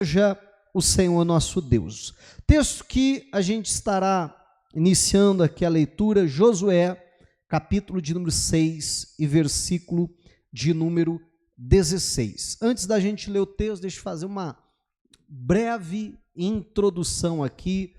Seja o Senhor nosso Deus. Texto que a gente estará iniciando aqui a leitura, Josué, capítulo de número 6 e versículo de número 16. Antes da gente ler o texto, deixa eu fazer uma breve introdução aqui,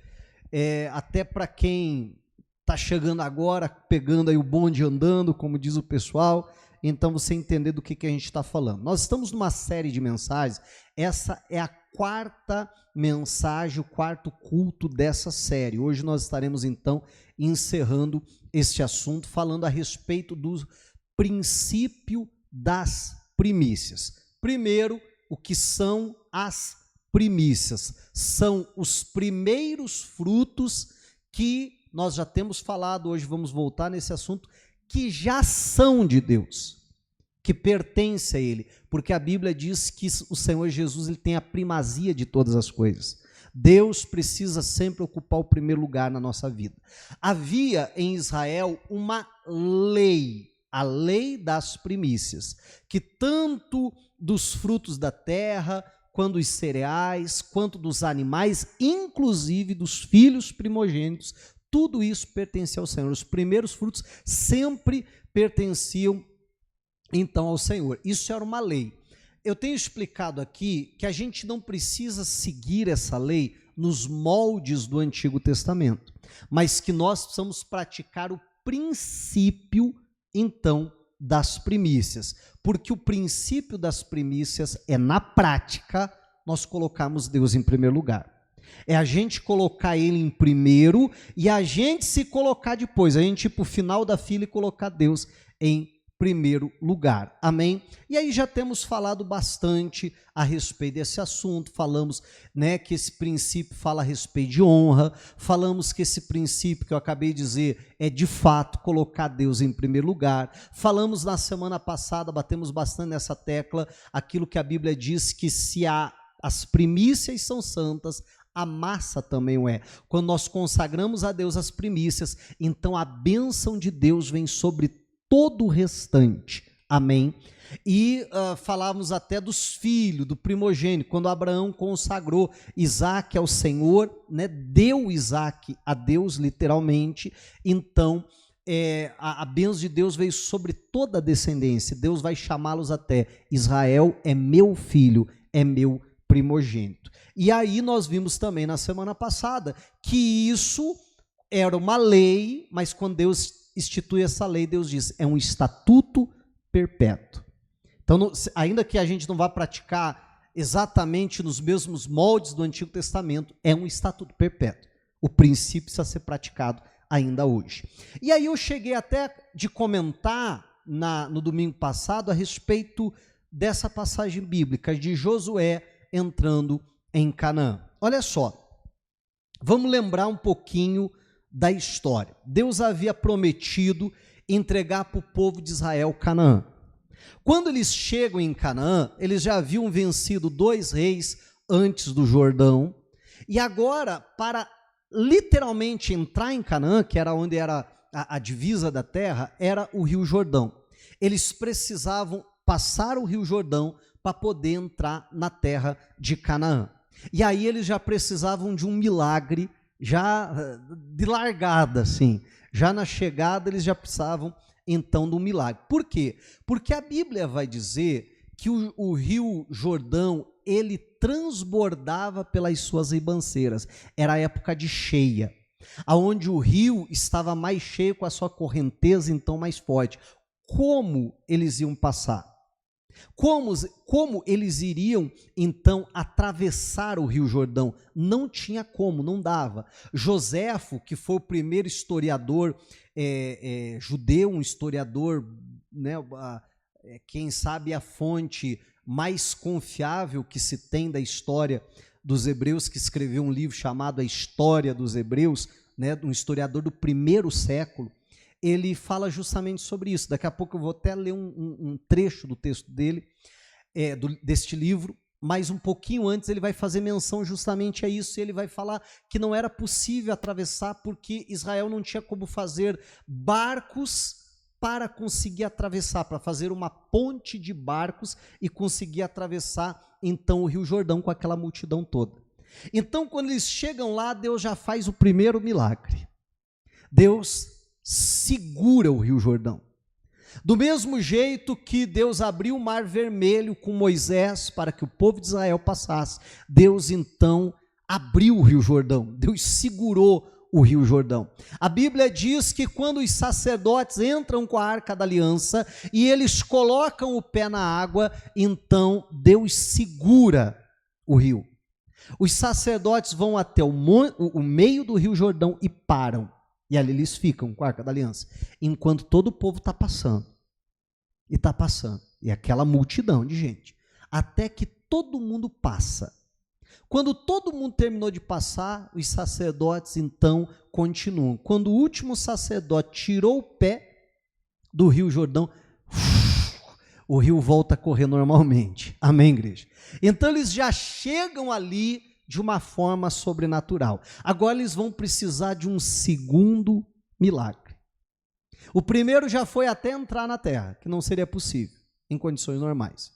até para quem está chegando agora, pegando aí o bonde andando, como diz o pessoal, então você entender do que a gente está falando. Nós estamos numa série de mensagens, essa é a quarta mensagem, o quarto culto dessa série. Hoje nós estaremos então encerrando este assunto, falando a respeito do princípio das primícias. Primeiro, o que são as primícias? São os primeiros frutos que nós já temos falado, hoje vamos voltar nesse assunto, que já são de Deus, que pertence a Ele, porque a Bíblia diz que o Senhor Jesus ele tem a primazia de todas as coisas. Deus precisa sempre ocupar o primeiro lugar na nossa vida. Havia em Israel uma lei, a lei das primícias, que tanto dos frutos da terra, quanto dos cereais, quanto dos animais, inclusive dos filhos primogênitos, tudo isso pertencia ao Senhor. Os primeiros frutos sempre pertenciam então ao Senhor. Isso era uma lei. Eu tenho explicado aqui que a gente não precisa seguir essa lei nos moldes do Antigo Testamento, mas que nós precisamos praticar o princípio, então, das primícias, porque o princípio das primícias é, na prática, nós colocarmos Deus em primeiro lugar. É a gente colocar Ele em primeiro e a gente se colocar depois, a gente ir para o final da fila e colocar Deus em primeiro lugar, amém? E aí já temos falado bastante a respeito desse assunto, falamos, né, que esse princípio fala a respeito de honra, falamos que esse princípio que eu acabei de dizer é de fato colocar Deus em primeiro lugar, falamos na semana passada, batemos bastante nessa tecla, aquilo que a Bíblia diz que se as primícias são santas, a massa também o é. Quando nós consagramos a Deus as primícias, então a bênção de Deus vem sobre todo o restante, amém? E falávamos até dos filhos, do primogênito, quando Abraão consagrou Isaac ao Senhor, né, deu Isaac a Deus literalmente, então a bênção de Deus veio sobre toda a descendência, Deus vai chamá-los até, Israel é meu filho, é meu primogênito. E aí nós vimos também na semana passada que isso era uma lei, mas quando Deus institui essa lei, Deus diz, é um estatuto perpétuo. Então, ainda que a gente não vá praticar exatamente nos mesmos moldes do Antigo Testamento, é um estatuto perpétuo. O princípio precisa ser praticado ainda hoje. E aí eu cheguei até de comentar no domingo passado a respeito dessa passagem bíblica de Josué entrando em Canaã. Olha só, vamos lembrar um pouquinho da história. Deus havia prometido entregar para o povo de Israel Canaã. Quando eles chegam em Canaã, eles já haviam vencido 2 reis antes do Jordão, e agora, para literalmente entrar em Canaã, que era onde era a divisa da terra, era o Rio Jordão. Eles precisavam passar o Rio Jordão para poder entrar na terra de Canaã. E aí eles já precisavam de um milagre, já de largada, assim, já na chegada eles já precisavam então de um milagre. Por quê? Porque a Bíblia vai dizer que o Rio Jordão, ele transbordava pelas suas ribanceiras, era a época de cheia, aonde o rio estava mais cheio com a sua correnteza então mais forte. Como eles iam passar? Como eles iriam, então, atravessar o Rio Jordão? Não tinha como, não dava. Joséfo, que foi o primeiro historiador judeu, um historiador, né, quem sabe a fonte mais confiável que se tem da história dos hebreus, que escreveu um livro chamado A História dos Hebreus, né, um historiador do 1º século, ele fala justamente sobre isso. Daqui a pouco eu vou até ler um trecho do texto dele, deste livro, mas um pouquinho antes ele vai fazer menção justamente a isso, e ele vai falar que não era possível atravessar porque Israel não tinha como fazer barcos para conseguir atravessar, para fazer uma ponte de barcos e conseguir atravessar então o Rio Jordão com aquela multidão toda. Então, quando eles chegam lá, Deus já faz o primeiro milagre. Deus segura o Rio Jordão. Do mesmo jeito que Deus abriu o Mar Vermelho com Moisés para que o povo de Israel passasse, Deus então abriu o Rio Jordão, Deus segurou o Rio Jordão. A Bíblia diz que quando os sacerdotes entram com a Arca da Aliança e eles colocam o pé na água, então Deus segura o rio. Os sacerdotes vão até o meio do Rio Jordão e param. E ali eles ficam com a Arca da Aliança, enquanto todo o povo está passando. E está passando. E aquela multidão de gente. Até que todo mundo passa. Quando todo mundo terminou de passar, os sacerdotes então continuam. Quando o último sacerdote tirou o pé do Rio Jordão, o rio volta a correr normalmente. Amém, igreja? Então eles já chegam ali de uma forma sobrenatural. Agora eles vão precisar de um segundo milagre. O primeiro já foi até entrar na terra, que não seria possível em condições normais.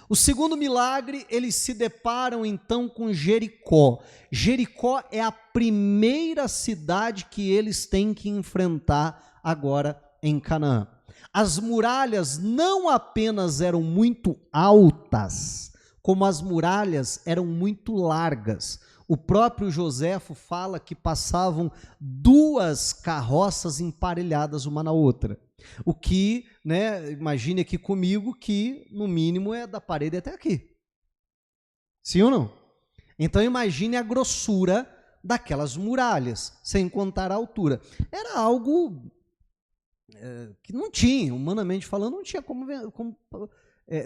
O segundo milagre, eles se deparam então com Jericó. Jericó é a primeira cidade que eles têm que enfrentar agora em Canaã. As muralhas não apenas eram muito altas, como as muralhas eram muito largas. O próprio Joséfo fala que passavam 2 carroças emparelhadas uma na outra. O que, imagine aqui comigo que no mínimo é da parede até aqui. Sim ou não? Então imagine a grossura daquelas muralhas, sem contar a altura. Era algo que não tinha, humanamente falando, não tinha como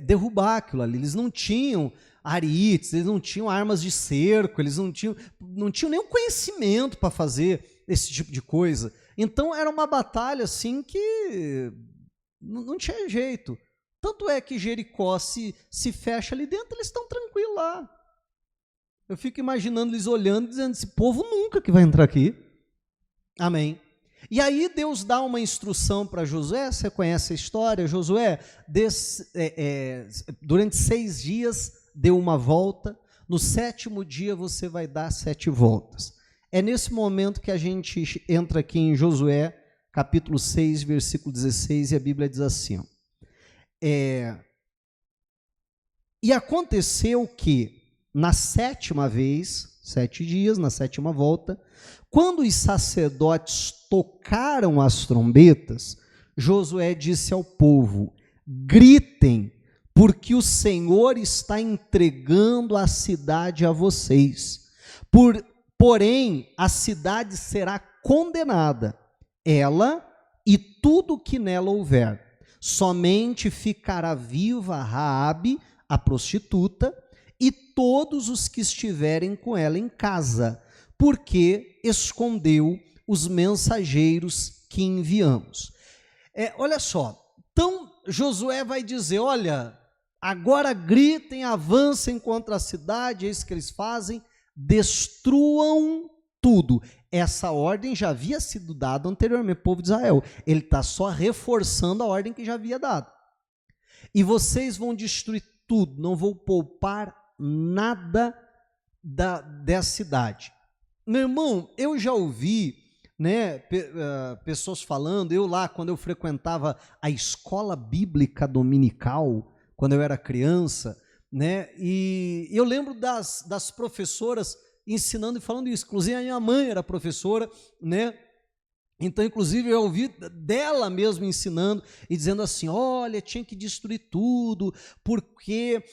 derrubar aquilo ali. Eles não tinham arites, eles não tinham armas de cerco, eles não tinham nenhum conhecimento para fazer esse tipo de coisa. Então era uma batalha assim que não tinha jeito. Tanto é que Jericó se fecha ali dentro, eles estão tranquilos lá. Eu fico imaginando eles olhando e dizendo, esse povo nunca que vai entrar aqui. Amém. E aí Deus dá uma instrução para Josué, você conhece a história, Josué, durante 6 dias deu uma volta, no 7º dia você vai dar 7 voltas. É nesse momento que a gente entra aqui em Josué, capítulo 6, versículo 16, e a Bíblia diz assim, e aconteceu que na 7ª vez, 7 dias, na 7ª volta, quando os sacerdotes tocaram as trombetas, Josué disse ao povo, gritem, porque o Senhor está entregando a cidade a vocês. Porém, a cidade será condenada, ela e tudo que nela houver. Somente ficará viva Raabe, a prostituta, e todos os que estiverem com ela em casa, porque escondeu os mensageiros que enviamos. Olha só, então Josué vai dizer, olha, agora gritem, avancem contra a cidade, é isso que eles fazem, destruam tudo. Essa ordem já havia sido dada anteriormente ao povo de Israel. Ele está só reforçando a ordem que já havia dado. E vocês vão destruir tudo, não vou poupar nada dessa cidade. Meu irmão, eu já ouvi pessoas falando, eu lá, quando eu frequentava a escola bíblica dominical, quando eu era criança, e eu lembro das professoras ensinando e falando isso, inclusive a minha mãe era professora, então inclusive eu ouvi dela mesmo ensinando e dizendo assim, olha, tinha que destruir tudo, porque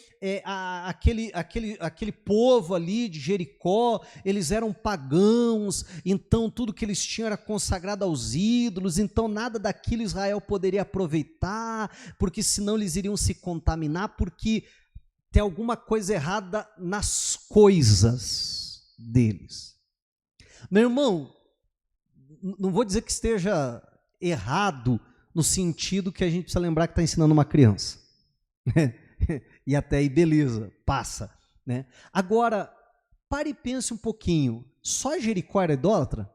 aquele povo ali de Jericó, eles eram pagãos, então tudo que eles tinham era consagrado aos ídolos, então nada daquilo Israel poderia aproveitar, porque senão eles iriam se contaminar, porque tem alguma coisa errada nas coisas deles. Meu irmão, não vou dizer que esteja errado no sentido que a gente precisa lembrar que está ensinando uma criança. E até aí, beleza, passa. Agora, pare e pense um pouquinho. Só Jericó era idólatra?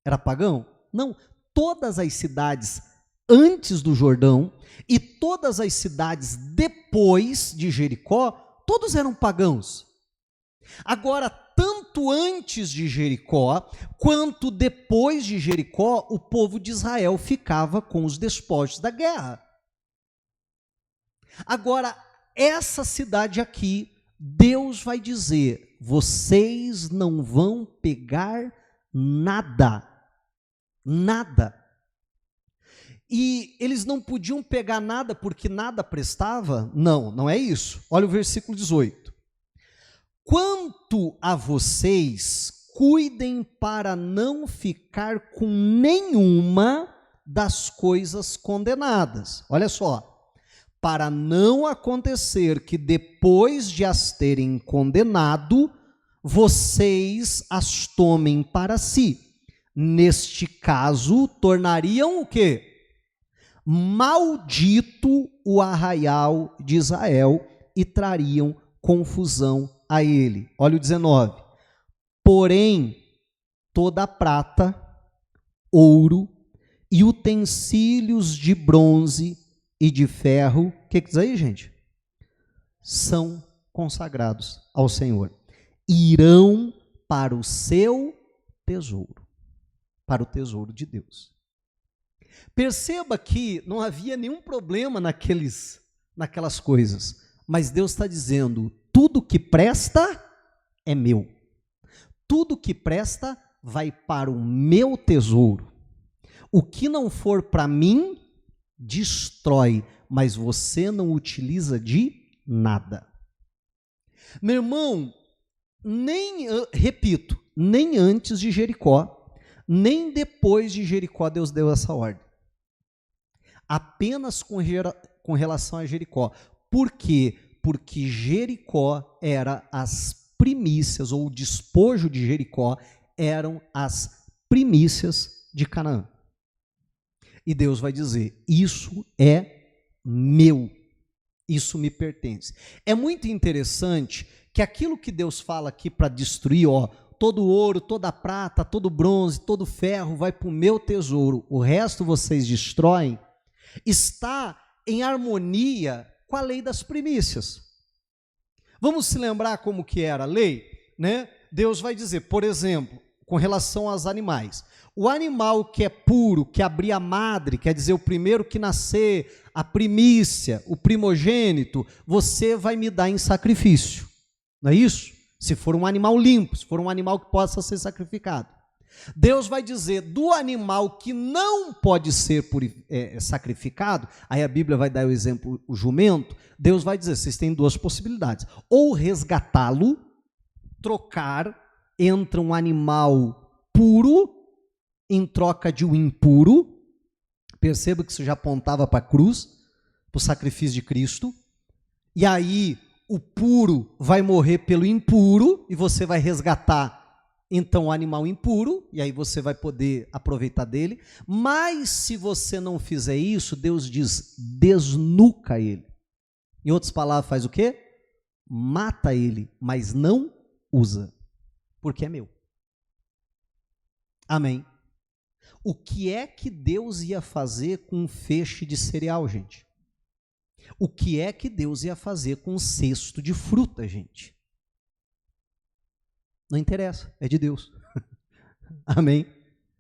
Era pagão? Não. Todas as cidades antes do Jordão e todas as cidades depois de Jericó, todos eram pagãos. Agora, tanto antes de Jericó, quanto depois de Jericó, o povo de Israel ficava com os despojos da guerra. Agora, essa cidade aqui, Deus vai dizer, vocês não vão pegar nada, nada. E eles não podiam pegar nada porque nada prestava? Não, não é isso. Olha o versículo 18. Quanto a vocês, cuidem para não ficar com nenhuma das coisas condenadas. Olha só, para não acontecer que depois de as terem condenado, vocês as tomem para si. Neste caso, tornariam o quê? Maldito o arraial de Israel e trariam confusão a ele. Olha o 19. Porém, toda a prata, ouro e utensílios de bronze e de ferro, o que diz aí, gente? São consagrados ao Senhor. Irão para o seu tesouro, para o tesouro de Deus. Perceba que não havia nenhum problema naquelas coisas, mas Deus está dizendo, tudo que presta é meu. Tudo que presta vai para o meu tesouro. O que não for para mim, destrói, mas você não utiliza de nada. Meu irmão, repito, nem antes de Jericó, nem depois de Jericó Deus deu essa ordem. Apenas com relação a Jericó. Por quê? Porque Jericó era as primícias, ou o despojo de Jericó eram as primícias de Canaã. E Deus vai dizer, isso é meu, isso me pertence. É muito interessante que aquilo que Deus fala aqui para destruir, todo ouro, toda prata, todo bronze, todo ferro vai para o meu tesouro, o resto vocês destroem, está em harmonia com a lei das primícias. Vamos se lembrar como que era a lei, né? Deus vai dizer, por exemplo, com relação aos animais, o animal que é puro, que abrir a madre, quer dizer, o primeiro que nascer, a primícia, o primogênito, você vai me dar em sacrifício, não é isso? Se for um animal limpo, se for um animal que possa ser sacrificado. Deus vai dizer, do animal que não pode ser sacrificado, aí a Bíblia vai dar o exemplo, o jumento, Deus vai dizer, vocês têm duas possibilidades, ou resgatá-lo, trocar entre um animal puro, em troca de um impuro, perceba que isso já apontava para a cruz, para o sacrifício de Cristo, e aí o puro vai morrer pelo impuro, e você vai resgatar então o animal impuro, e aí você vai poder aproveitar dele, mas se você não fizer isso, Deus diz, desnuca ele. Em outras palavras, faz o quê? Mata ele, mas não usa, porque é meu. Amém. O que é que Deus ia fazer com um feixe de cereal, gente? O que é que Deus ia fazer com um cesto de fruta, gente? Não interessa, é de Deus. Amém?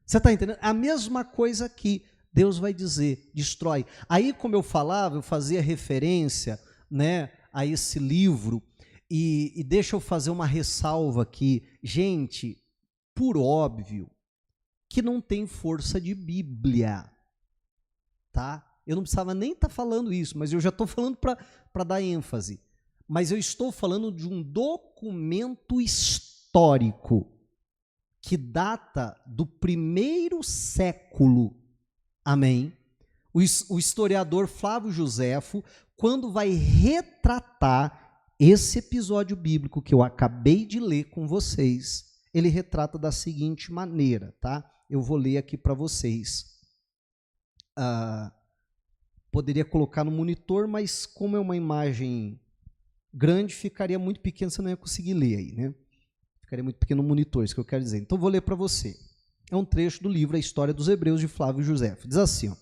Você está entendendo? A mesma coisa aqui, Deus vai dizer, destrói. Aí, como eu falava, eu fazia referência, né, a esse livro, e deixa eu fazer uma ressalva aqui. Gente, por óbvio, que não tem força de Bíblia, tá? Eu não precisava nem estar falando isso, mas eu já estou falando para dar ênfase. Mas eu estou falando de um documento histórico que data do 1º século. Amém? O historiador Flávio Joséfo, quando vai retratar esse episódio bíblico que eu acabei de ler com vocês, ele retrata da seguinte maneira, tá? Eu vou ler aqui para vocês. Poderia colocar no monitor, mas como é uma imagem grande, ficaria muito pequeno, você não ia conseguir ler aí, né? Ficaria muito pequeno no monitor, isso que eu quero dizer. Então, vou ler para você. É um trecho do livro A História dos Hebreus, de Flávio Joséfo. Diz assim,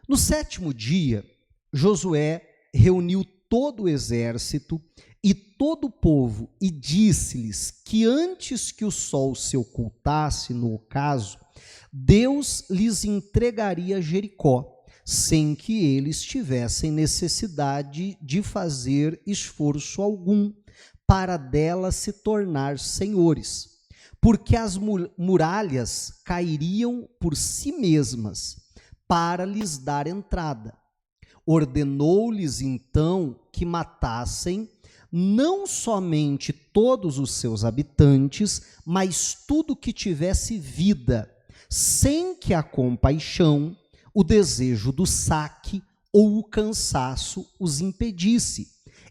No 7º dia, Josué reuniu todo o exército e todo o povo e disse-lhes que antes que o sol se ocultasse no ocaso, Deus lhes entregaria Jericó, sem que eles tivessem necessidade de fazer esforço algum para dela se tornar senhores, porque as muralhas cairiam por si mesmas para lhes dar entrada. Ordenou-lhes então que matassem não somente todos os seus habitantes, mas tudo que tivesse vida, sem que a compaixão, o desejo do saque ou o cansaço os impedisse,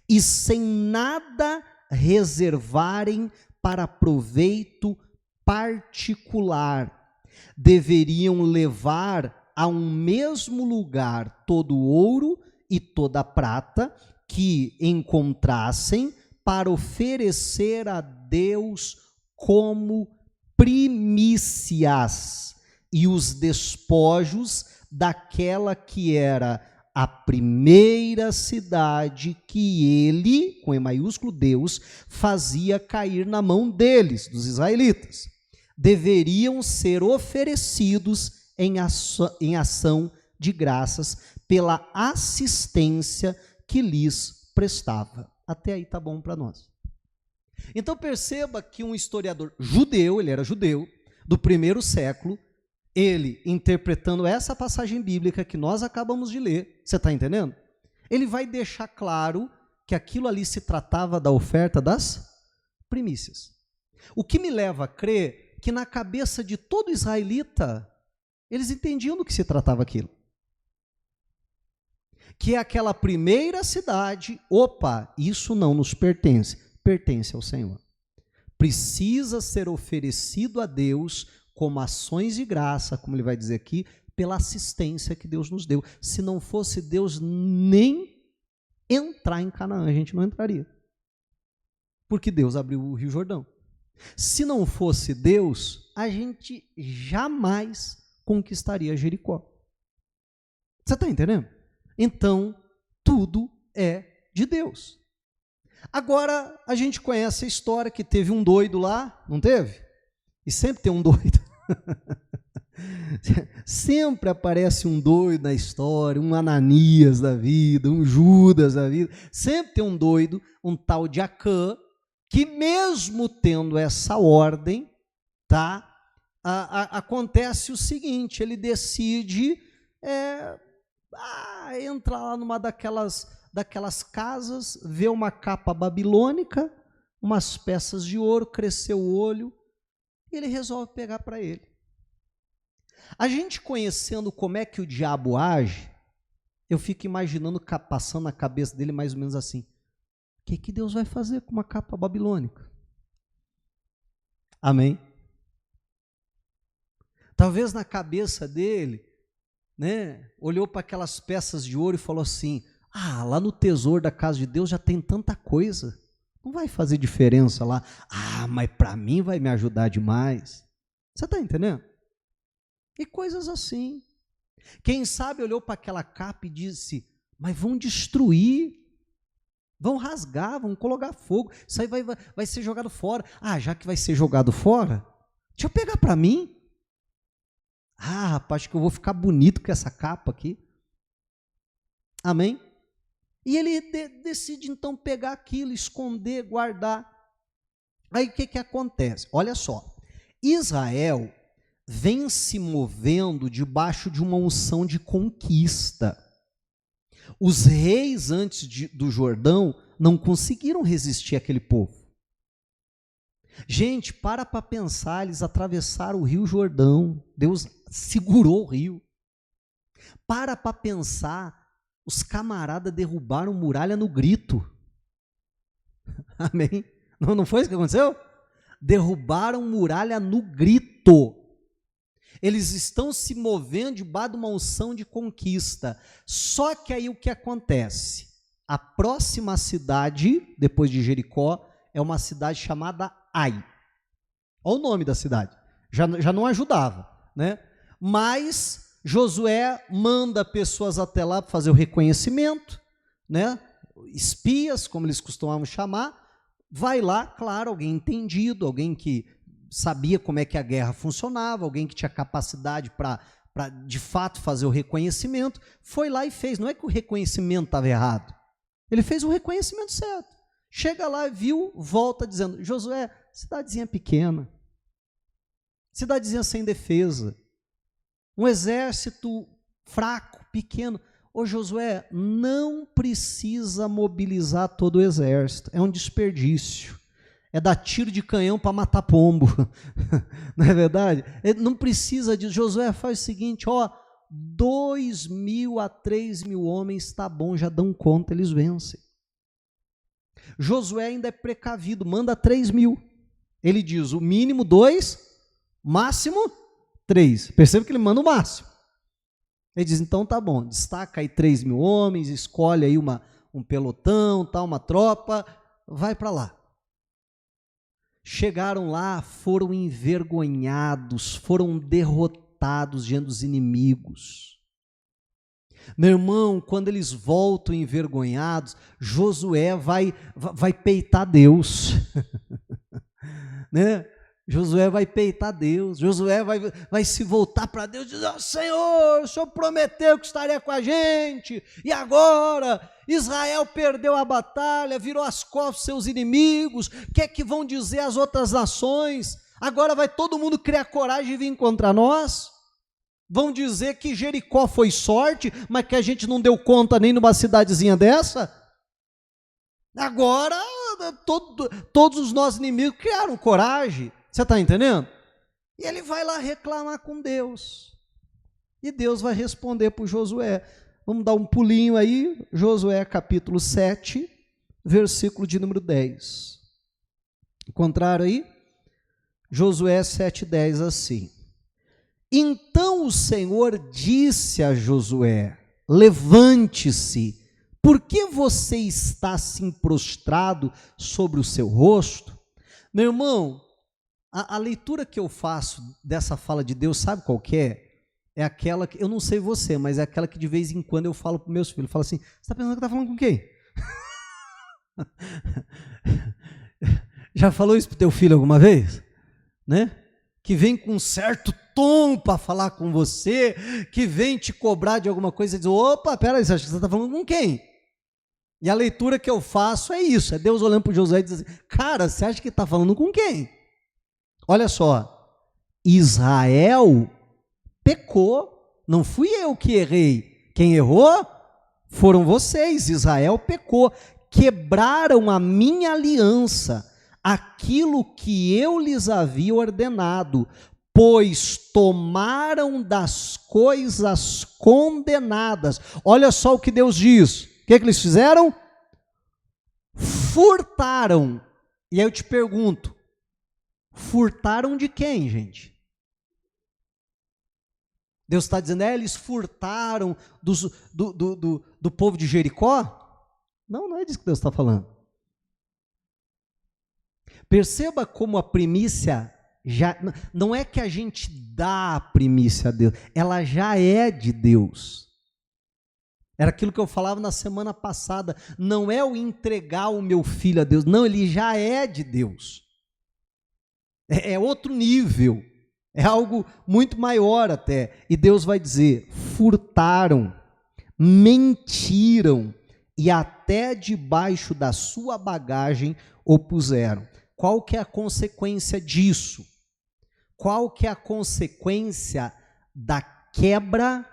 e sem nada reservarem para proveito particular. Deveriam levar a um mesmo lugar todo o ouro e toda a prata que encontrassem para oferecer a Deus como primícias, e os despojos daquela que era a primeira cidade que ele, com E maiúsculo Deus, fazia cair na mão deles, dos israelitas. Deveriam ser oferecidos em ação de graças pela assistência que lhes prestava. Até aí tá bom para nós. Então perceba que um historiador judeu, ele era judeu, do 1º século, ele interpretando essa passagem bíblica que nós acabamos de ler, você está entendendo? Ele vai deixar claro que aquilo ali se tratava da oferta das primícias. O que me leva a crer que na cabeça de todo israelita, eles entendiam do que se tratava aquilo. Que é aquela primeira cidade, opa, isso não nos pertence, pertence ao Senhor. Precisa ser oferecido a Deus como ações de graça, como ele vai dizer aqui, pela assistência que Deus nos deu. Se não fosse Deus, nem entrar em Canaã a gente não entraria. Porque Deus abriu o Rio Jordão. Se não fosse Deus, a gente jamais conquistaria Jericó. Você está entendendo? Então, tudo é de Deus. Agora, a gente conhece a história que teve um doido lá, não teve? E sempre tem um doido. Sempre aparece um doido na história, um Ananias da vida, um Judas da vida. Sempre tem um doido, um tal de Acã, que mesmo tendo essa ordem, tá? Acontece o seguinte, ele decide entrar lá numa daquelas casas, vê uma capa babilônica, umas peças de ouro, cresceu o olho, e ele resolve pegar para ele. A gente conhecendo como é que o diabo age, eu fico imaginando, passando na cabeça dele mais ou menos assim, o que Deus vai fazer com uma capa babilônica? Amém? Talvez na cabeça dele, né, olhou para aquelas peças de ouro e falou assim, lá no tesouro da casa de Deus já tem tanta coisa, não vai fazer diferença lá. Mas para mim vai me ajudar demais. Você está entendendo? E coisas assim. Quem sabe olhou para aquela capa e disse, mas vão destruir, vão rasgar, vão colocar fogo, isso aí vai ser jogado fora. Já que vai ser jogado fora, deixa eu pegar para mim. Rapaz, acho que eu vou ficar bonito com essa capa aqui. Amém? E ele decide então pegar aquilo, esconder, guardar. Aí o que acontece? Olha só, Israel vem se movendo debaixo de uma unção de conquista. Os reis antes do Jordão não conseguiram resistir àquele povo. Gente, para pensar, eles atravessaram o Rio Jordão, Deus segurou o rio. Para pensar, os camaradas derrubaram muralha no grito. Amém? Não foi isso que aconteceu? Derrubaram muralha no grito. Eles estão se movendo debaixo de uma unção de conquista. Só que aí o que acontece? A próxima cidade, depois de Jericó, é uma cidade chamada Ai. Olha o nome da cidade. Já não ajudava, né? Mas Josué manda pessoas até lá para fazer o reconhecimento, né? Espias, como eles costumavam chamar. Vai lá, claro, alguém entendido, alguém que sabia como é que a guerra funcionava, alguém que tinha capacidade para de fato fazer o reconhecimento, foi lá e fez. Não é que o reconhecimento estava errado, ele fez o reconhecimento certo. Chega lá, viu, volta dizendo: Josué, cidadezinha pequena, cidadezinha sem defesa, um exército fraco, pequeno. Ô Josué, não precisa mobilizar todo o exército, é um desperdício. É dar tiro de canhão para matar pombo, não é verdade? Não precisa disso. Josué, faz o seguinte, 2.000 a 3.000 homens, está bom, já dão conta, eles vencem. Josué ainda é precavido, manda 3.000. Ele diz, o mínimo 2, máximo 3. Percebe que ele manda o máximo. Ele diz, então tá bom, destaca aí 3.000 homens, escolhe aí um pelotão, uma tropa, vai para lá. Chegaram lá, foram envergonhados, foram derrotados diante dos inimigos. Meu irmão, quando eles voltam envergonhados, Josué vai peitar Deus, né? Josué vai peitar Deus, Josué vai se voltar para Deus e dizer, Senhor, o Senhor prometeu que estaria com a gente, e agora Israel perdeu a batalha, virou as costas aos seus inimigos, o que é que vão dizer as outras nações? Agora vai todo mundo criar coragem e vir contra nós? Vão dizer que Jericó foi sorte, mas que a gente não deu conta nem numa cidadezinha dessa? Agora todos os nossos inimigos criaram coragem. Você está entendendo? E ele vai lá reclamar com Deus. E Deus vai responder para o Josué. Vamos dar um pulinho aí. Josué capítulo 7, versículo de número 10. Encontraram aí? Josué 7,10 assim. Então o Senhor disse a Josué, levante-se, por que você está assim prostrado sobre o seu rosto? Meu irmão, a leitura que eu faço dessa fala de Deus, sabe qual que é? É aquela que, eu não sei você, mas é aquela que de vez em quando eu falo para meus filhos, eu falo assim, você está pensando que está falando com quem? Já falou isso para o teu filho alguma vez? Né? Que vem com um certo tom para falar com você, que vem te cobrar de alguma coisa e diz, opa, peraí, você acha que você está falando com quem? E a leitura que eu faço é isso, é Deus olhando para Josué e dizendo assim, cara, você acha que está falando com quem? Olha só, Israel pecou, não fui eu que errei, quem errou foram vocês, Israel pecou, quebraram a minha aliança, aquilo que eu lhes havia ordenado, pois tomaram das coisas condenadas. Olha só o que Deus diz, o que eles fizeram? Furtaram, e aí eu te pergunto, furtaram de quem, gente? Deus está dizendo, eles furtaram do povo de Jericó? Não, não é disso que Deus está falando. Perceba como a primícia, já não é que a gente dá a primícia a Deus, ela já é de Deus. Era aquilo que eu falava na semana passada, não é o entregar o meu filho a Deus, não, ele já é de Deus. É outro nível, é algo muito maior até. E Deus vai dizer, furtaram, mentiram e até debaixo da sua bagagem o puseram. Qual que é a consequência disso? Qual que é a consequência da quebra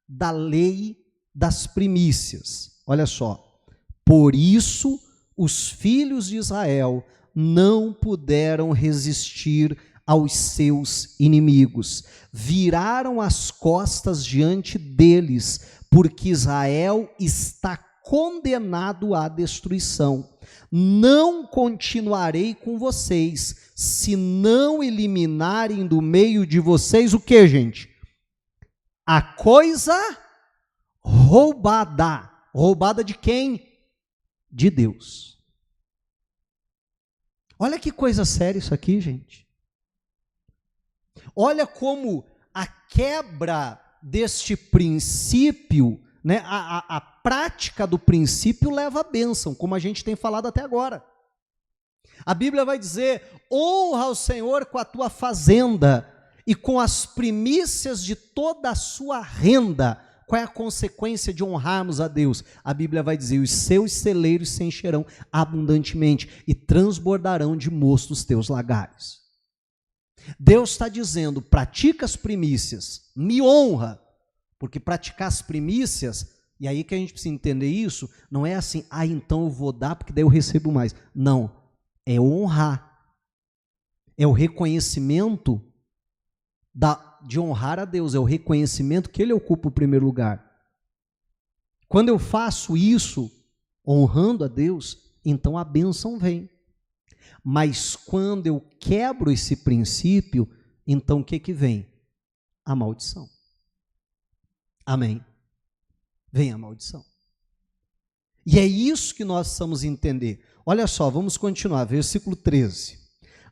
da lei das primícias? Olha só, por isso os filhos de Israel não puderam resistir aos seus inimigos, viraram as costas diante deles, porque Israel está condenado à destruição. Não continuarei com vocês, se não eliminarem do meio de vocês o que, gente? A coisa roubada. Roubada de quem? De Deus. Olha que coisa séria isso aqui, gente. Olha como a quebra deste princípio, né, a prática do princípio leva à bênção, como a gente tem falado até agora. A Bíblia vai dizer: honra ao Senhor com a tua fazenda e com as primícias de toda a sua renda. Qual é a consequência de honrarmos a Deus? A Bíblia vai dizer: os seus celeiros se encherão abundantemente e transbordarão de mosto os teus lagares. Deus está dizendo: pratica as primícias, me honra, porque praticar as primícias, e aí que a gente precisa entender isso, não é assim, então eu vou dar porque daí eu recebo mais. Não, é honrar, é o reconhecimento de honrar a Deus, é o reconhecimento que Ele ocupa o primeiro lugar. Quando eu faço isso, honrando a Deus, então a bênção vem. Mas quando eu quebro esse princípio, então o que vem? A maldição. Amém? Vem a maldição. E é isso que nós precisamos entender. Olha só, vamos continuar, versículo 13.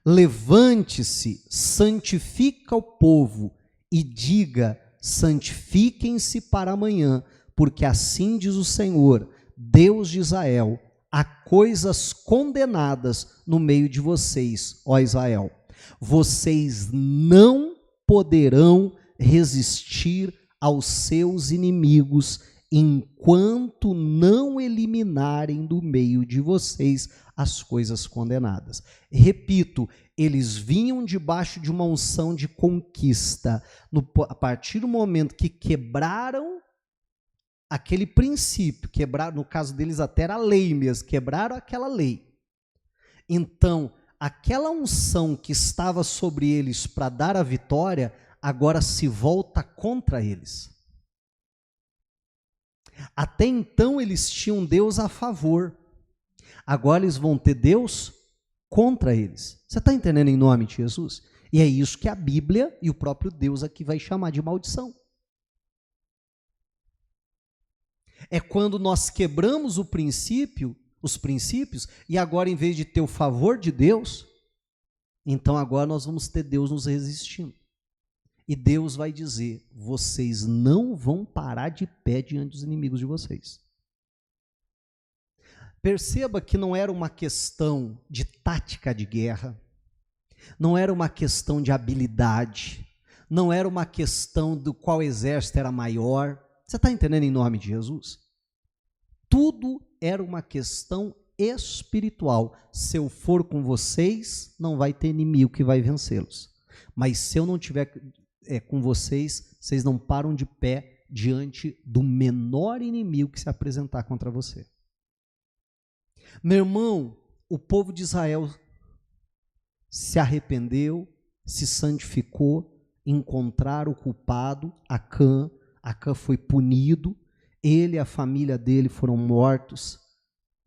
Levante-se, santifica o povo e diga: santifiquem-se para amanhã, porque assim diz o Senhor, Deus de Israel: há coisas condenadas no meio de vocês, ó Israel. Vocês não poderão resistir aos seus inimigos enquanto não eliminarem do meio de vocês as coisas condenadas. Repito, eles vinham debaixo de uma unção de conquista. A partir do momento que quebraram aquele princípio, quebraram, no caso deles até era a lei mesmo, quebraram aquela lei. Então, aquela unção que estava sobre eles para dar a vitória, agora se volta contra eles. Até então eles tinham Deus a favor, agora eles vão ter Deus contra eles. Você está entendendo, em nome de Jesus? E é isso que a Bíblia e o próprio Deus aqui vai chamar de maldição. É quando nós quebramos o princípio, os princípios, e agora, em vez de ter o favor de Deus, então agora nós vamos ter Deus nos resistindo. E Deus vai dizer: vocês não vão parar de pé diante dos inimigos de vocês. Perceba que não era uma questão de tática de guerra, não era uma questão de habilidade, não era uma questão do qual exército era maior. Você está entendendo, em nome de Jesus? Tudo era uma questão espiritual. Se eu for com vocês, não vai ter inimigo que vai vencê-los. Mas se eu não tiver com vocês, vocês não param de pé diante do menor inimigo que se apresentar contra você. Meu irmão, o povo de Israel se arrependeu, se santificou, encontraram o culpado, Acã. Acã foi punido, ele e a família dele foram mortos,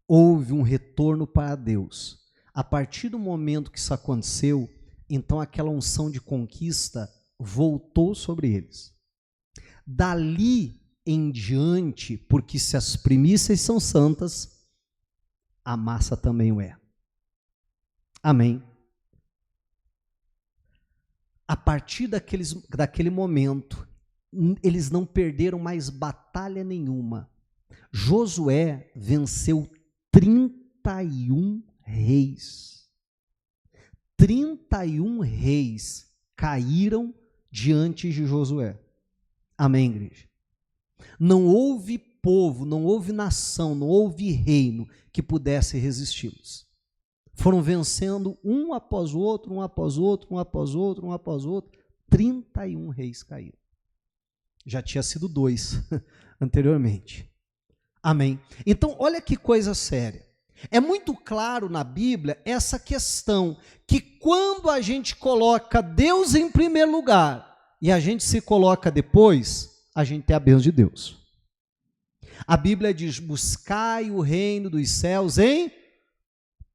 houve um retorno para Deus. A partir do momento que isso aconteceu, então aquela unção de conquista voltou sobre eles. Dali em diante, porque se as primícias são santas, a massa também o é. Amém? A partir daquele momento, eles não perderam mais batalha nenhuma. Josué venceu 31 reis. 31 reis caíram diante de Josué. Amém, igreja? Não houve povo, não houve nação, não houve reino que pudesse resisti-los. Foram vencendo um após o outro, um após o outro, um após o outro, um após o outro. 31 reis caíram. Já tinha sido 2 anteriormente. Amém? Então, olha que coisa séria. É muito claro na Bíblia essa questão que quando a gente coloca Deus em primeiro lugar e a gente se coloca depois, a gente tem a bênção de Deus. A Bíblia diz: buscai o reino dos céus em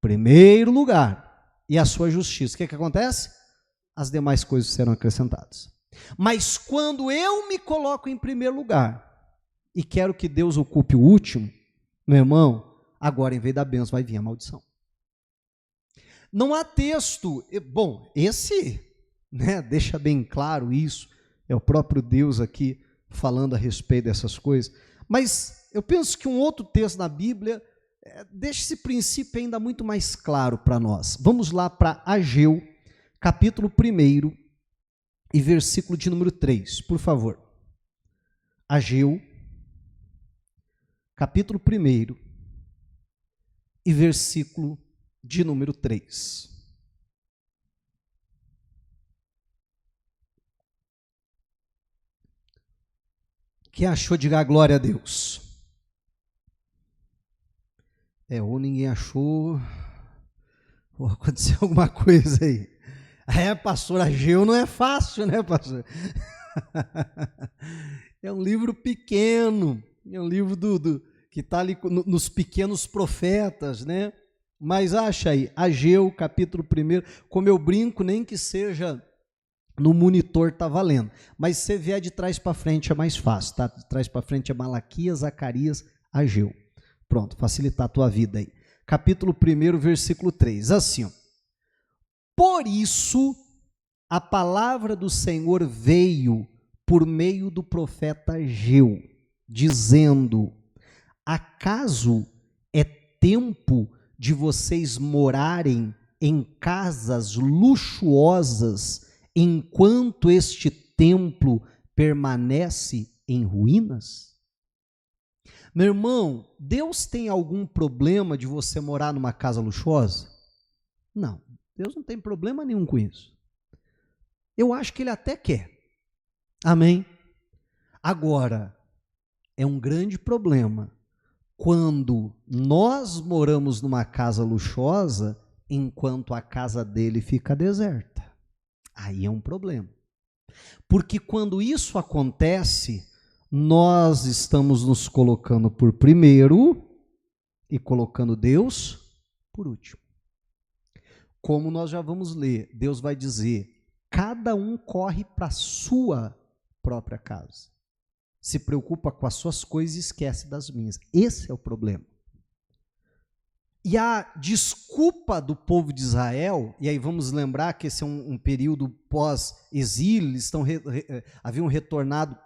primeiro lugar e a sua justiça. O que acontece? As demais coisas serão acrescentadas. Mas quando eu me coloco em primeiro lugar e quero que Deus ocupe o último, meu irmão, agora em vez da bênção vai vir a maldição. Não há texto, bom, esse, deixa bem claro isso, é o próprio Deus aqui falando a respeito dessas coisas. Mas eu penso que um outro texto na Bíblia deixa esse princípio ainda muito mais claro para nós. Vamos lá para Ageu, capítulo 1 e versículo de número 3, por favor. Ageu, capítulo 1 e versículo de número 3. Quem achou, diga glória a Deus. Ou ninguém achou, ou aconteceu alguma coisa aí. Pastor, Ageu não é fácil, né, pastor? É um livro pequeno, é um livro que está ali nos pequenos profetas, né? Mas acha aí, Ageu, capítulo 1, como eu brinco, nem que seja no monitor está valendo, mas se você vier de trás para frente é mais fácil, tá? De trás para frente é Malaquias, Zacarias, Ageu. Pronto, facilitar a tua vida aí. Capítulo 1, versículo 3, assim, ó. Por isso, a palavra do Senhor veio por meio do profeta Ageu, dizendo: acaso é tempo de vocês morarem em casas luxuosas, enquanto este templo permanece em ruínas? Meu irmão, Deus tem algum problema de você morar numa casa luxuosa? Não, Deus não tem problema nenhum com isso. Eu acho que Ele até quer. Amém? Agora, é um grande problema quando nós moramos numa casa luxuosa enquanto a casa dele fica deserta. Aí é um problema. Porque quando isso acontece, nós estamos nos colocando por primeiro e colocando Deus por último. Como nós já vamos ler, Deus vai dizer: cada um corre para a sua própria casa. Se preocupa com as suas coisas e esquece das minhas. Esse é o problema. E a desculpa do povo de Israel, e aí vamos lembrar que esse é um período pós-exílio, eles haviam retornado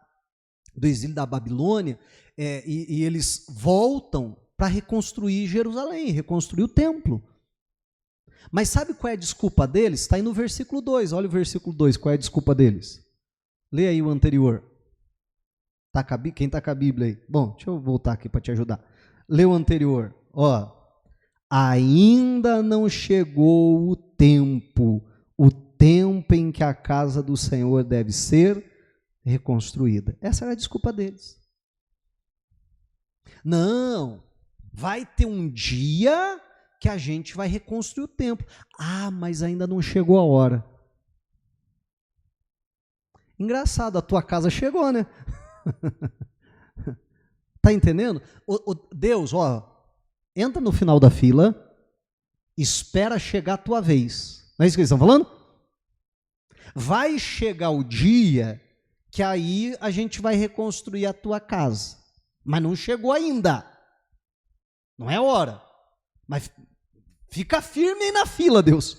do exílio da Babilônia, e eles voltam para reconstruir Jerusalém, reconstruir o templo. Mas sabe qual é a desculpa deles? Está aí no versículo 2, olha o versículo 2, qual é a desculpa deles? Lê aí o anterior. Quem está com a Bíblia aí? Bom, deixa eu voltar aqui para te ajudar. Lê o anterior, ó. Ainda não chegou o tempo em que a casa do Senhor deve ser reconstruída. Essa era a desculpa deles. Não, vai ter um dia que a gente vai reconstruir o templo. Mas ainda não chegou a hora. Engraçado, a tua casa chegou, né? Tá entendendo? Deus, entra no final da fila, espera chegar a tua vez. Não é isso que eles estão falando? Vai chegar o dia que aí a gente vai reconstruir a tua casa. Mas não chegou ainda. Não é hora. Mas fica firme aí na fila, Deus.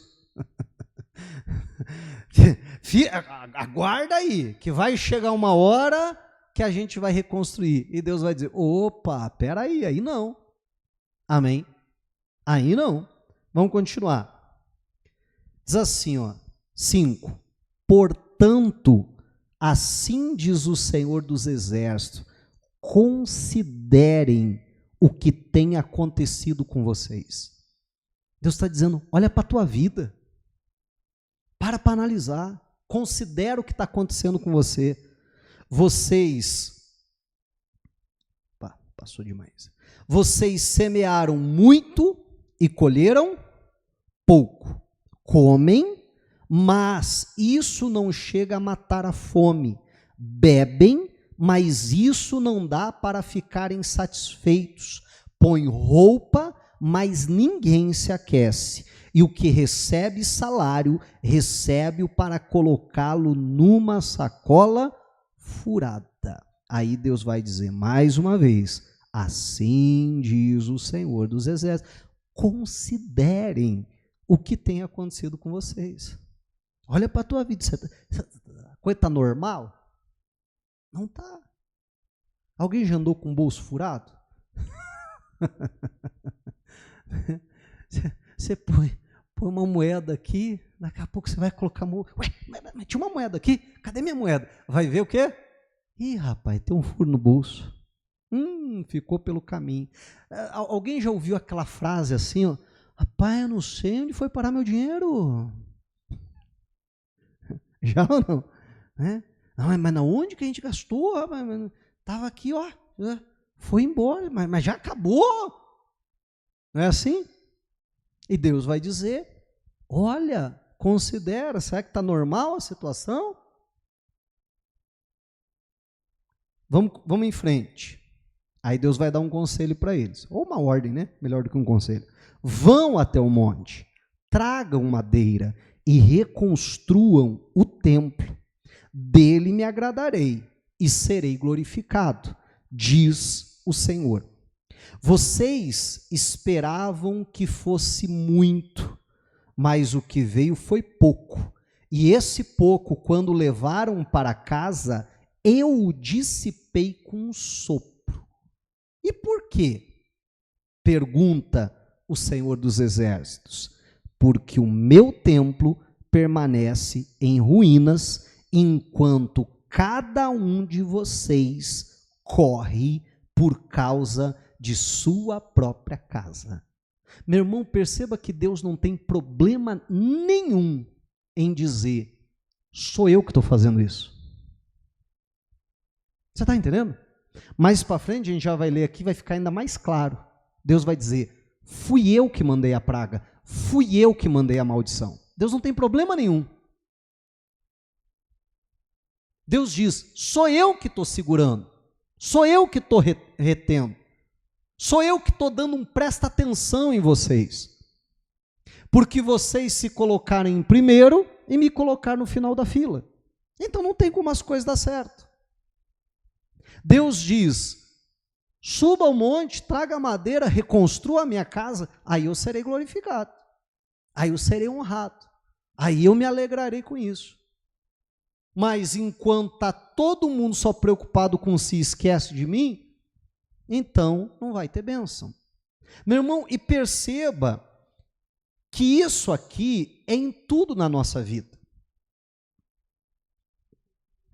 Aguarda aí, que vai chegar uma hora que a gente vai reconstruir. E Deus vai dizer: opa, peraí, aí não. Amém? Aí não. Vamos continuar. Diz assim, 5. Portanto, assim diz o Senhor dos Exércitos: considerem o que tem acontecido com vocês. Deus está dizendo: olha para a tua vida. Para analisar. Considera o que está acontecendo com você. Passou demais. Vocês semearam muito e colheram pouco. Comem, mas isso não chega a matar a fome. Bebem, mas isso não dá para ficarem satisfeitos. Põem roupa, mas ninguém se aquece. E o que recebe salário, recebe-o para colocá-lo numa sacola furada. Aí Deus vai dizer mais uma vez: assim diz o Senhor dos Exércitos. Considerem o que tem acontecido com vocês. Olha para a tua vida. A coisa está normal? Não está. Alguém já andou com o bolso furado? Você põe uma moeda aqui, daqui a pouco você vai colocar... Ué, mas tinha uma moeda aqui, cadê minha moeda? Vai ver o quê? Ih, rapaz, tem um furo no bolso. Ficou pelo caminho. Alguém já ouviu aquela frase assim, ó? Rapaz, eu não sei onde foi parar meu dinheiro. Já ou não? Mas na onde que a gente gastou? Estava aqui, ó. Foi embora, mas já acabou. Não é assim? E Deus vai dizer, olha, considera, será que está normal a situação? Vamos em frente. Aí Deus vai dar um conselho para eles, ou uma ordem, né? Melhor do que um conselho. Vão até o monte, tragam madeira e reconstruam o templo. Dele me agradarei e serei glorificado, diz o Senhor. Vocês esperavam que fosse muito, mas o que veio foi pouco. E esse pouco, quando levaram para casa, eu o dissipei com um sopro. E por quê? Pergunta o Senhor dos Exércitos. Porque o meu templo permanece em ruínas, enquanto cada um de vocês corre por causa de sua própria casa. Meu irmão, perceba que Deus não tem problema nenhum em dizer, sou eu que estou fazendo isso. Você está entendendo? Mais para frente, a gente já vai ler aqui, vai ficar ainda mais claro. Deus vai dizer, fui eu que mandei a praga, fui eu que mandei a maldição. Deus não tem problema nenhum. Deus diz, sou eu que estou segurando, sou eu que estou retendo, sou eu que estou dando um presta atenção em vocês, porque vocês se colocarem em primeiro e me colocar no final da fila. Então não tem como as coisas dar certo. Deus diz, suba ao monte, traga madeira, reconstrua a minha casa, aí eu serei glorificado, aí eu serei honrado, aí eu me alegrarei com isso. Mas enquanto está todo mundo só preocupado com si, esquece de mim, então não vai ter bênção. Meu irmão, e perceba que isso aqui é em tudo na nossa vida.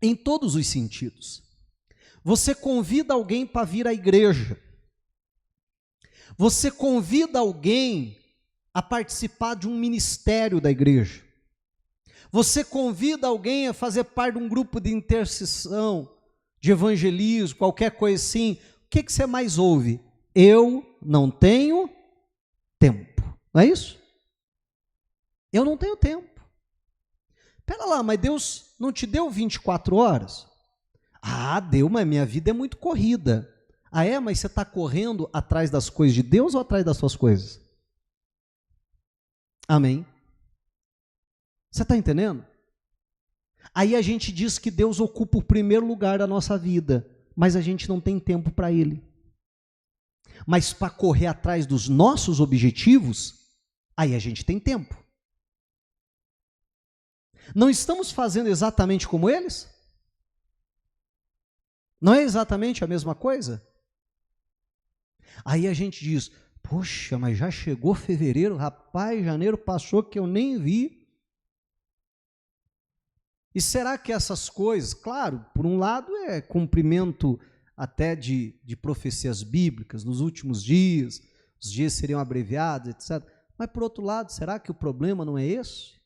Em todos os sentidos. Você convida alguém para vir à igreja. Você convida alguém a participar de um ministério da igreja. Você convida alguém a fazer parte de um grupo de intercessão, de evangelismo, qualquer coisa assim. O que você mais ouve? Eu não tenho tempo. Não é isso? Eu não tenho tempo. Pera lá, mas Deus não te deu 24 horas? Ah, deu, mas minha vida é muito corrida. Ah, é? Mas você está correndo atrás das coisas de Deus ou atrás das suas coisas? Amém? Você está entendendo? Aí a gente diz que Deus ocupa o primeiro lugar da nossa vida, mas a gente não tem tempo para Ele. Mas para correr atrás dos nossos objetivos, aí a gente tem tempo. Não estamos fazendo exatamente como eles? Não é exatamente a mesma coisa? Aí a gente diz, poxa, mas já chegou fevereiro, rapaz, janeiro passou que eu nem vi. E será que essas coisas, claro, por um lado é cumprimento até de profecias bíblicas, nos últimos dias, os dias seriam abreviados, etc. Mas por outro lado, será que o problema não é esse?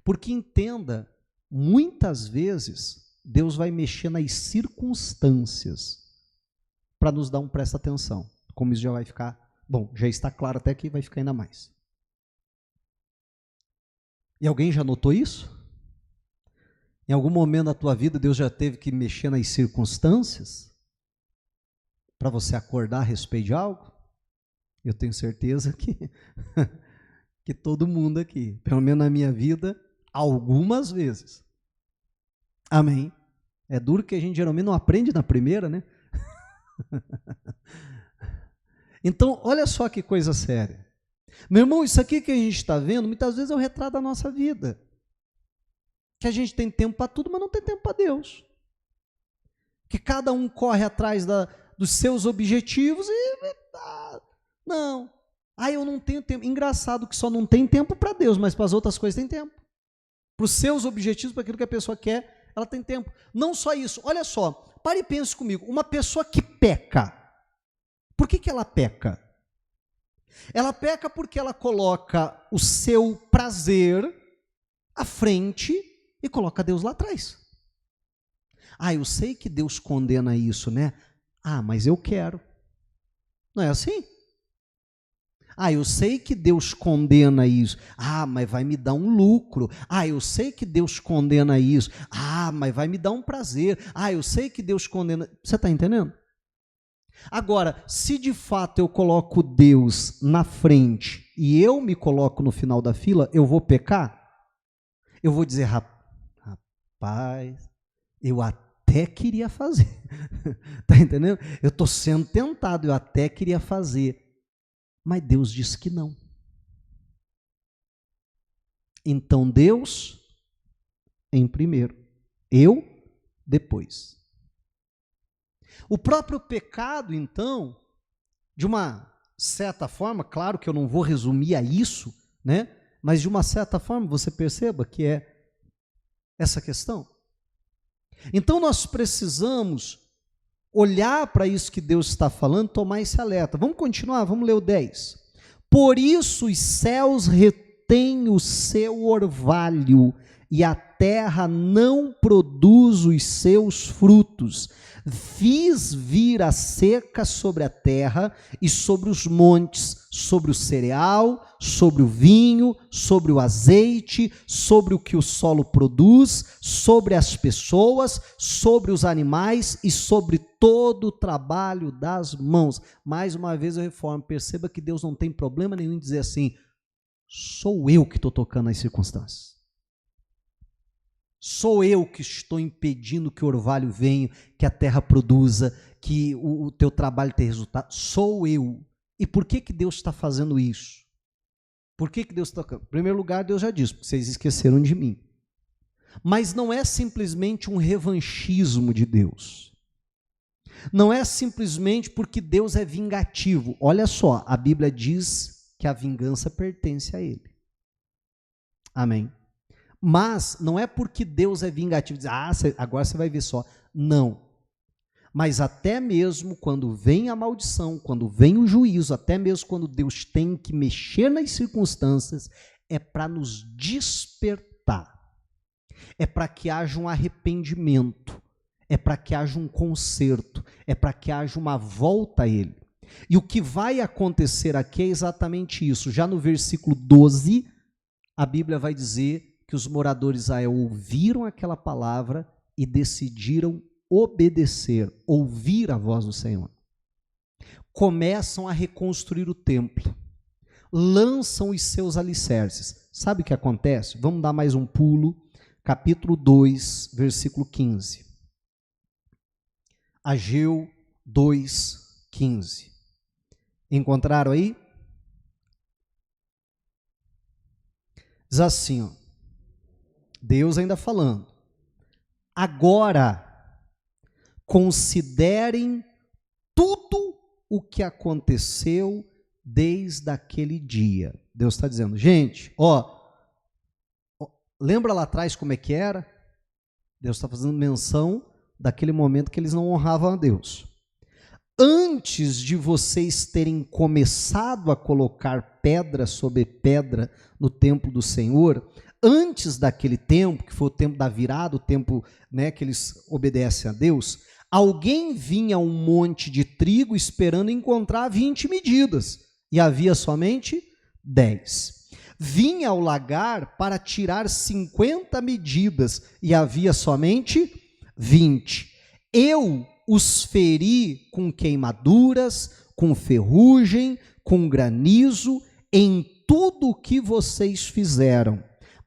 Porque entenda, muitas vezes Deus vai mexer nas circunstâncias para nos dar um presta atenção. Como isso já vai ficar, bom, já está claro até que vai ficar ainda mais. E alguém já notou isso? Em algum momento da tua vida, Deus já teve que mexer nas circunstâncias para você acordar a respeito de algo? Eu tenho certeza que todo mundo aqui, pelo menos na minha vida, algumas vezes. Amém? É duro que a gente geralmente não aprende na primeira, né? Então, olha só que coisa séria. Meu irmão, isso aqui que a gente está vendo, muitas vezes é o retrato da nossa vida. Que a gente tem tempo para tudo, mas não tem tempo para Deus. que cada um corre atrás dos seus objetivos não. Eu não tenho tempo. Engraçado que só não tem tempo para Deus, mas para as outras coisas tem tempo. Para os seus objetivos, para aquilo que a pessoa quer, ela tem tempo. Não só isso, olha só, pare e pense comigo, uma pessoa que peca, por que ela peca? Ela peca porque ela coloca o seu prazer à frente e coloca Deus lá atrás. Eu sei que Deus condena isso, né? Mas eu quero. Não é assim? Eu sei que Deus condena isso. Mas vai me dar um lucro. Eu sei que Deus condena isso. Mas vai me dar um prazer. Eu sei que Deus condena. Você está entendendo? Agora, se de fato eu coloco Deus na frente e eu me coloco no final da fila, eu vou pecar? Eu vou dizer, rapaz, eu até queria fazer. Está entendendo? Eu estou sendo tentado, eu até queria fazer. Mas Deus disse que não. Então Deus em primeiro, eu depois. O próprio pecado, então, de uma certa forma, claro que eu não vou resumir a isso, né? Mas de uma certa forma você perceba que é essa questão. Então nós precisamos olhar para isso que Deus está falando, tomar esse alerta. Vamos continuar, vamos ler o 10. Por isso os céus retêm o seu orvalho e a terra não produz os seus frutos. Fiz vir a seca sobre a terra e sobre os montes, sobre o cereal, sobre o vinho, sobre o azeite, sobre o que o solo produz, sobre as pessoas, sobre os animais e sobre todo o trabalho das mãos. Mais uma vez eu reformo, perceba que Deus não tem problema nenhum em dizer assim, sou eu que estou tocando as circunstâncias. Sou eu que estou impedindo que o orvalho venha, que a terra produza, que o teu trabalho tenha resultado. Sou eu. E por que Deus está fazendo isso? Por que Deus está... Em primeiro lugar, Deus já disse, porque vocês esqueceram de mim. Mas não é simplesmente um revanchismo de Deus. Não é simplesmente porque Deus é vingativo. Olha só, a Bíblia diz que a vingança pertence a Ele. Amém. Mas não é porque Deus é vingativo, diz, agora você vai ver só. Não. Mas até mesmo quando vem a maldição, quando vem o juízo, até mesmo quando Deus tem que mexer nas circunstâncias, é para nos despertar. É para que haja um arrependimento. É para que haja um conserto. É para que haja uma volta a Ele. E o que vai acontecer aqui é exatamente isso. Já no versículo 12, a Bíblia vai dizer que os moradores de Israel ouviram aquela palavra e decidiram obedecer, ouvir a voz do Senhor. Começam a reconstruir o templo, lançam os seus alicerces. Sabe o que acontece? Vamos dar mais um pulo, capítulo 2, versículo 15. Ageu 2, 15. Encontraram aí? Diz assim, ó. Deus ainda falando, agora considerem tudo o que aconteceu desde aquele dia. Deus está dizendo, gente, lembra lá atrás como é que era? Deus está fazendo menção daquele momento que eles não honravam a Deus. Antes de vocês terem começado a colocar pedra sobre pedra no templo do Senhor, antes daquele tempo, que foi o tempo da virada, o tempo, né, que eles obedecem a Deus, alguém vinha a um monte de trigo esperando encontrar 20 medidas, e havia somente 10. Vinha ao lagar para tirar 50 medidas, e havia somente 20. Eu os feri com queimaduras, com ferrugem, com granizo, em tudo o que vocês fizeram.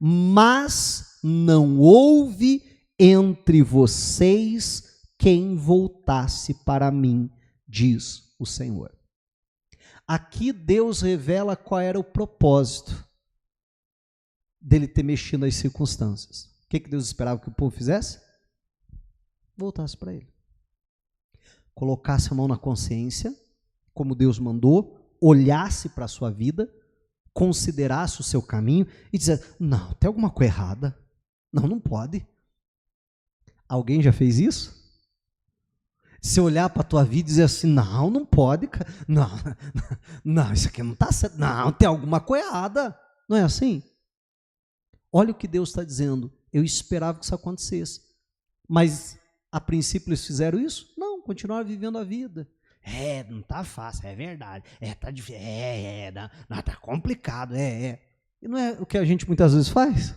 Mas não houve entre vocês quem voltasse para mim, diz o Senhor. Aqui Deus revela qual era o propósito dele ter mexido nas circunstâncias. O que Deus esperava que o povo fizesse? Voltasse para ele. colocasse a mão na consciência, como Deus mandou, olhasse para a sua vida, considerasse o seu caminho e dissesse, não, tem alguma coisa errada. Não, não pode. Alguém já fez isso? Se olhar para a tua vida e dizer assim, não, não pode, cara. Não, não, isso aqui não está certo. Não, tem alguma coisa errada. Não é assim? Olha o que Deus está dizendo. Eu esperava que isso acontecesse. Mas, a princípio, eles fizeram isso? Não, continuaram vivendo a vida. Não está fácil, é verdade. Está difícil, não, está complicado, E não é o que a gente muitas vezes faz?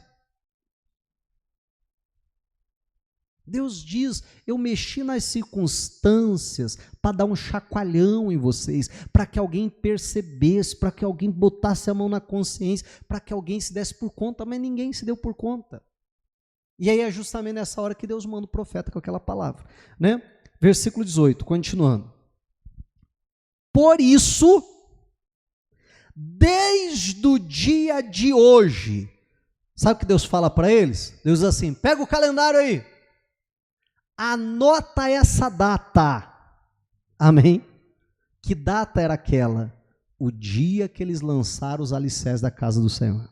Deus diz, eu mexi nas circunstâncias para dar um chacoalhão em vocês, para que alguém percebesse, para que alguém botasse a mão na consciência, para que alguém se desse por conta, mas ninguém se deu por conta. E aí é justamente nessa hora que Deus manda o profeta com aquela palavra, né? Versículo 18, continuando. Por isso, desde o dia de hoje, sabe o que Deus fala para eles? Deus diz assim, pega o calendário aí, anota essa data. Amém? Que data era aquela? O dia que eles lançaram os alicerces da casa do Senhor.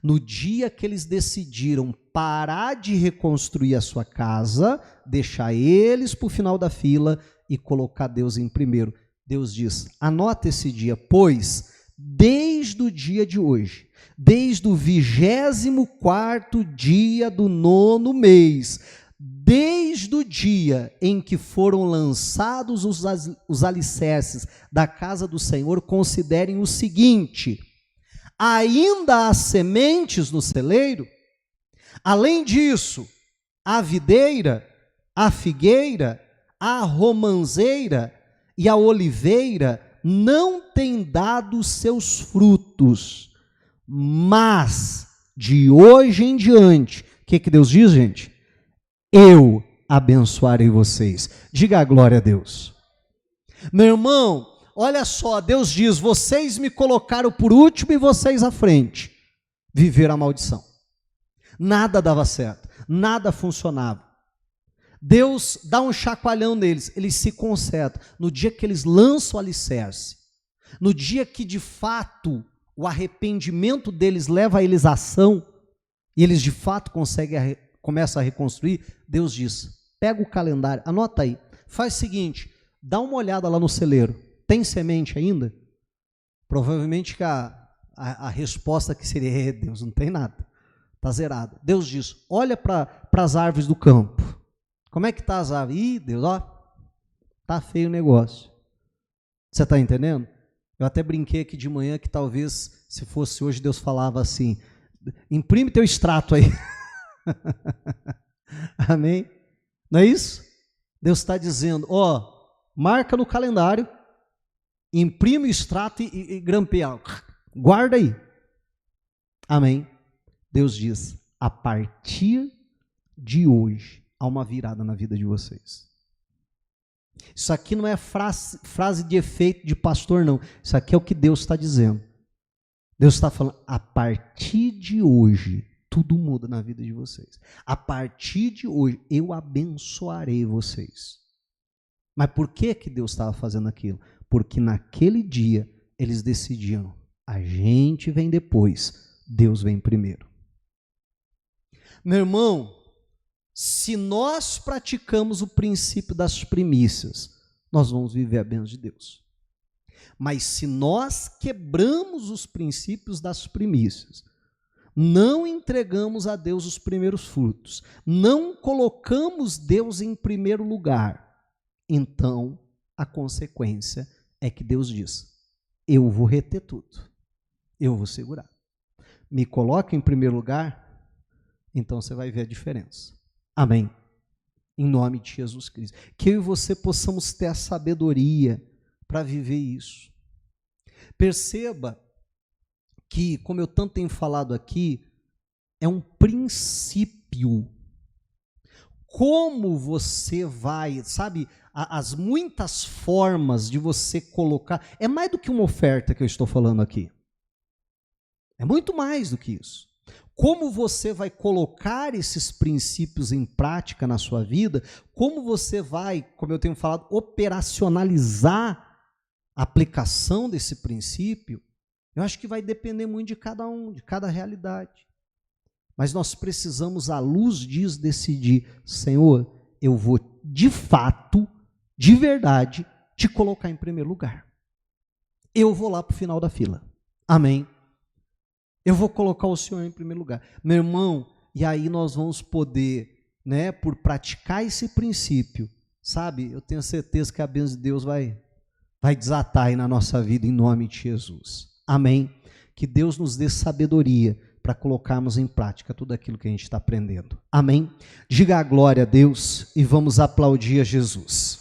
No dia que eles decidiram parar de reconstruir a sua casa, deixar eles para o final da fila e colocar Deus em primeiro. Deus diz, anota esse dia, pois desde o dia de hoje, desde o 24º dia do 9º mês, desde o dia em que foram lançados os alicerces da casa do Senhor, considerem o seguinte, ainda há sementes no celeiro, além disso, a videira, a figueira, a romanceira e a oliveira não têm dado seus frutos, mas de hoje em diante, o que Deus diz, gente? Eu abençoarei vocês. Diga a glória a Deus. Meu irmão, olha só, Deus diz, vocês me colocaram por último e vocês à frente. Viveram a maldição. Nada dava certo, nada funcionava. Deus dá um chacoalhão neles, eles se consertam. No dia que eles lançam o alicerce, no dia que de fato o arrependimento deles leva eles à ação, e eles de fato começam a reconstruir, Deus diz, pega o calendário, anota aí, faz o seguinte, dá uma olhada lá no celeiro, tem semente ainda? Provavelmente que a resposta que seria, Deus, não tem nada, está zerado. Deus diz, olha para as árvores do campo, como é que está as árvores? Ih, Deus, ó, está feio o negócio. Você está entendendo? Eu até brinquei aqui de manhã que talvez, se fosse hoje, Deus falava assim, imprime teu extrato aí. Amém? Não é isso? Deus está dizendo, ó, marca no calendário, imprime o extrato e grampeia, guarda aí. Amém? Deus diz, a partir de hoje, há uma virada na vida de vocês. Isso aqui não é frase de efeito de pastor, não. Isso aqui é o que Deus está dizendo. Deus está falando, a partir de hoje, tudo muda na vida de vocês. A partir de hoje, eu abençoarei vocês. Mas por que Deus estava fazendo aquilo? Porque naquele dia, eles decidiram, a gente vem depois, Deus vem primeiro. Meu irmão, se nós praticamos o princípio das primícias, nós vamos viver a bênção de Deus. Mas se nós quebramos os princípios das primícias, não entregamos a Deus os primeiros frutos, não colocamos Deus em primeiro lugar, então a consequência é que Deus diz, eu vou reter tudo, eu vou segurar. Me coloca em primeiro lugar, então você vai ver a diferença. Amém. Em nome de Jesus Cristo. Que eu e você possamos ter a sabedoria para viver isso. Perceba que, como eu tanto tenho falado aqui, é um princípio. Como você vai, sabe, as muitas formas de você colocar, é mais do que uma oferta que eu estou falando aqui. É muito mais do que isso. Como você vai colocar esses princípios em prática na sua vida, como você vai, como eu tenho falado, operacionalizar a aplicação desse princípio, eu acho que vai depender muito de cada um, de cada realidade. Mas nós precisamos, à luz disso, decidir, Senhor, eu vou de fato, de verdade, te colocar em primeiro lugar. Eu vou lá para o final da fila. Amém? Eu vou colocar o Senhor em primeiro lugar. Meu irmão, e aí nós vamos poder, né, por praticar esse princípio, sabe? Eu tenho certeza que a bênção de Deus vai desatar aí na nossa vida, em nome de Jesus. Amém? Que Deus nos dê sabedoria para colocarmos em prática tudo aquilo que a gente está aprendendo. Amém? Diga a glória a Deus e vamos aplaudir a Jesus.